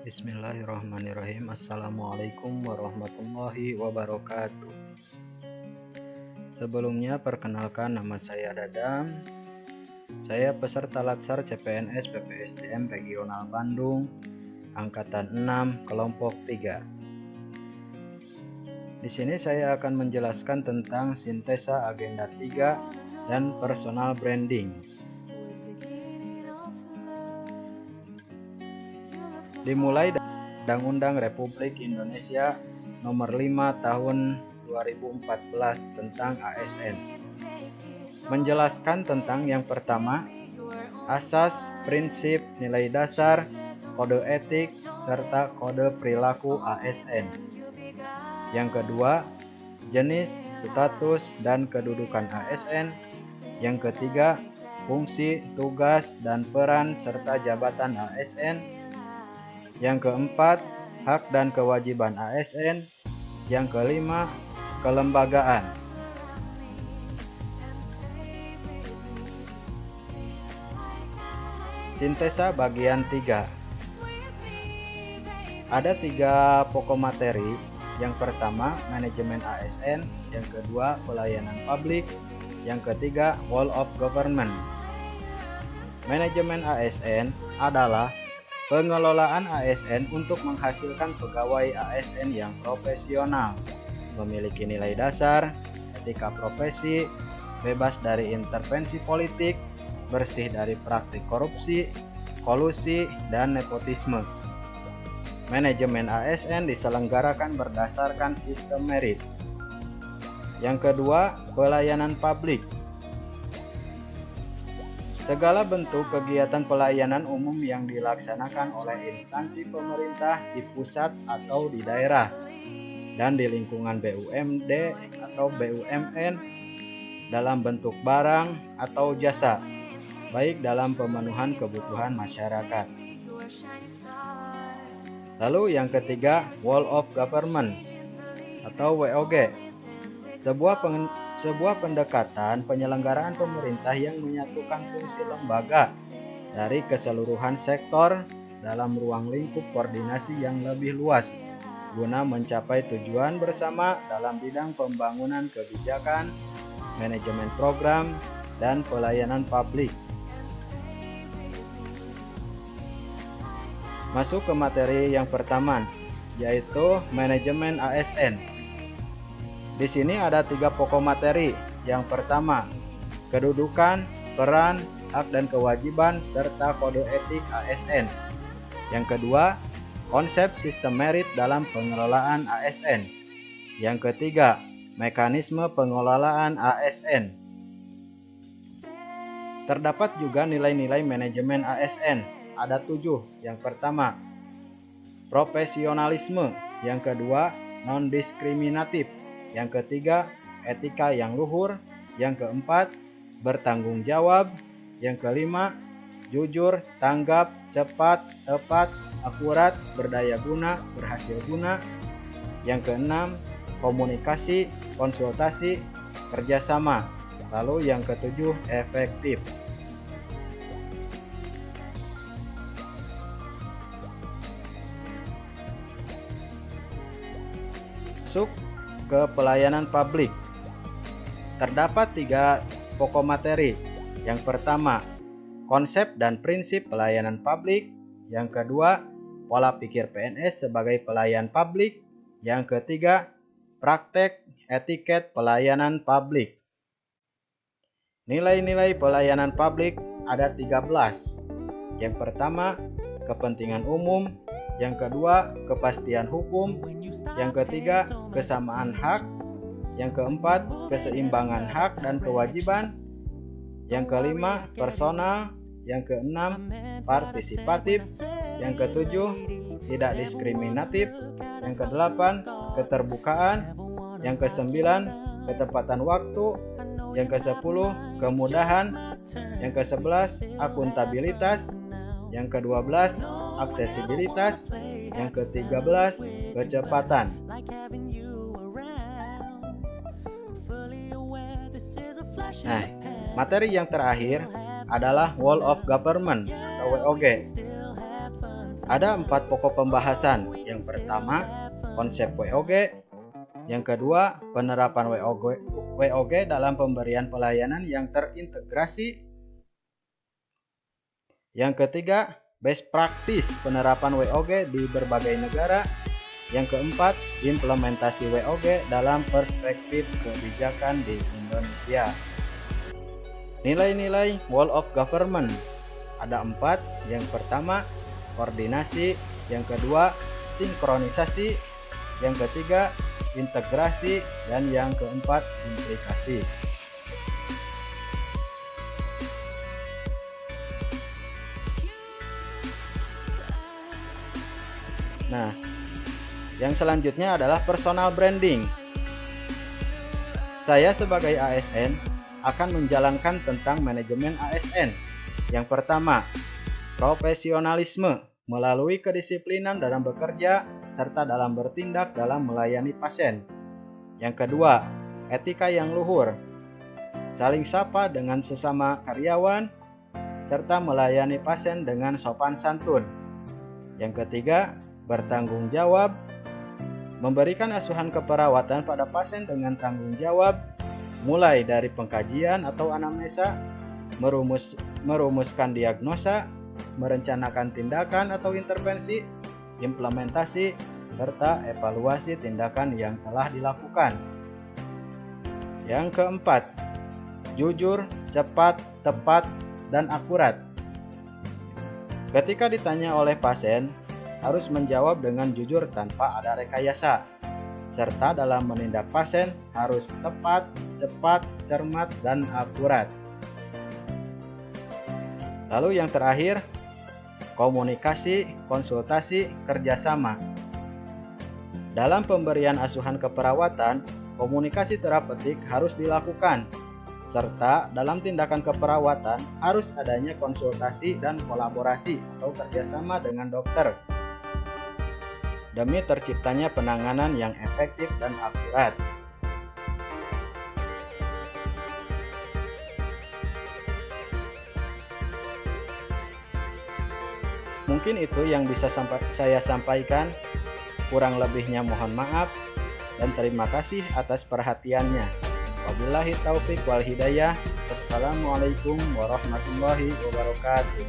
Bismillahirrahmanirrahim. Assalamualaikum warahmatullahi wabarakatuh. Sebelumnya perkenalkan, nama saya Dadam. Saya peserta Latsar CPNS PPSDM Regional Bandung Angkatan 6 Kelompok 3. Di sini saya akan menjelaskan tentang sintesa agenda 3 dan personal branding. Dimulai dari Undang-Undang Republik Indonesia Nomor 5 Tahun 2014 tentang ASN. Menjelaskan tentang yang pertama, asas, prinsip, nilai dasar, kode etik, serta kode perilaku ASN. Yang kedua, jenis, status, dan kedudukan ASN. Yang ketiga, fungsi, tugas, dan peran serta jabatan ASN. Yang keempat, hak dan kewajiban ASN. Yang kelima, kelembagaan. Sintesa bagian 3. Ada 3 pokok materi. Yang pertama, manajemen ASN. Yang kedua, pelayanan publik. Yang ketiga, whole of government. Manajemen ASN adalah pengelolaan ASN untuk menghasilkan pegawai ASN yang profesional, memiliki nilai dasar, etika profesi, bebas dari intervensi politik, bersih dari praktik korupsi, kolusi, dan nepotisme. Manajemen ASN diselenggarakan berdasarkan sistem merit. Yang kedua, pelayanan publik. Segala bentuk kegiatan pelayanan umum yang dilaksanakan oleh instansi pemerintah di pusat atau di daerah dan di lingkungan BUMD atau BUMN dalam bentuk barang atau jasa, baik dalam pemenuhan kebutuhan masyarakat. Lalu yang ketiga, whole of government atau WOG. Sebuah pendekatan penyelenggaraan pemerintah yang menyatukan fungsi lembaga dari keseluruhan sektor dalam ruang lingkup koordinasi yang lebih luas guna mencapai tujuan bersama dalam bidang pembangunan kebijakan, manajemen program, dan pelayanan publik. Masuk ke materi yang pertama, yaitu manajemen ASN. Di sini ada 3 pokok materi. Yang pertama, kedudukan, peran, hak dan kewajiban, serta kode etik ASN. Yang kedua, konsep sistem merit dalam pengelolaan ASN. Yang ketiga, mekanisme pengelolaan ASN. Terdapat juga nilai-nilai manajemen ASN. Ada 7. Yang pertama, profesionalisme. Yang kedua, non-diskriminatif. Yang ketiga, etika yang luhur. Yang keempat, bertanggung jawab. Yang kelima, jujur, tanggap, cepat, tepat, akurat, berdaya guna, berhasil guna. Yang keenam, komunikasi, konsultasi, kerjasama. Lalu yang ketujuh, efektif. Masuk ke pelayanan publik. Terdapat 3 pokok materi. Yang pertama, konsep dan prinsip pelayanan publik. Yang kedua, pola pikir PNS sebagai pelayan publik. Yang ketiga, praktek etiket pelayanan publik. Nilai-nilai pelayanan publik ada 13. Yang pertama, kepentingan umum. Yang kedua, kepastian hukum. Yang ketiga, kesamaan hak. Yang keempat, keseimbangan hak dan kewajiban. Yang kelima, personal. Yang keenam, partisipatif. Yang ketujuh, tidak diskriminatif. Yang kedelapan, keterbukaan. Yang kesembilan, ketepatan waktu. Yang kesepuluh, kemudahan. Yang kesebelas, akuntabilitas. Yang ke-12, aksesibilitas. Yang ke-13, kecepatan. Nah, materi yang terakhir adalah whole of government atau WOG. Ada 4 pokok pembahasan. Yang pertama, konsep WOG. Yang kedua, penerapan WOG dalam pemberian pelayanan yang terintegrasi. Yang ketiga, best practice penerapan WOG di berbagai negara. Yang keempat, implementasi WOG dalam perspektif kebijakan di Indonesia. Nilai-nilai Wall of Government ada 4. Yang pertama, koordinasi. Yang kedua, sinkronisasi. Yang ketiga, integrasi. Dan yang keempat, implikasi. Nah, yang selanjutnya adalah personal branding. Saya sebagai ASN akan menjalankan tentang manajemen ASN. Yang pertama, profesionalisme melalui kedisiplinan dalam bekerja serta dalam bertindak dalam melayani pasien. Yang kedua, etika yang luhur, saling sapa dengan sesama karyawan serta melayani pasien dengan sopan santun. Yang ketiga, bertanggung jawab, memberikan asuhan keperawatan pada pasien dengan tanggung jawab, mulai dari pengkajian atau anamnesa, merumuskan diagnosa, merencanakan tindakan atau intervensi, implementasi, serta evaluasi tindakan yang telah dilakukan. Yang keempat, jujur, cepat, tepat, dan akurat. Ketika ditanya oleh pasien, harus menjawab dengan jujur tanpa ada rekayasa, serta dalam menindak pasien harus tepat, cepat, cermat, dan akurat. Lalu yang terakhir, komunikasi, konsultasi, kerjasama. Dalam pemberian asuhan keperawatan, komunikasi terapeutik harus dilakukan, serta dalam tindakan keperawatan harus adanya konsultasi dan kolaborasi atau kerjasama dengan dokter, demi terciptanya penanganan yang efektif dan akurat. Mungkin itu yang bisa saya sampaikan. Kurang lebihnya mohon maaf dan terima kasih atas perhatiannya. Wabillahi taufik wal hidayah. Wassalamualaikum warahmatullahi wabarakatuh.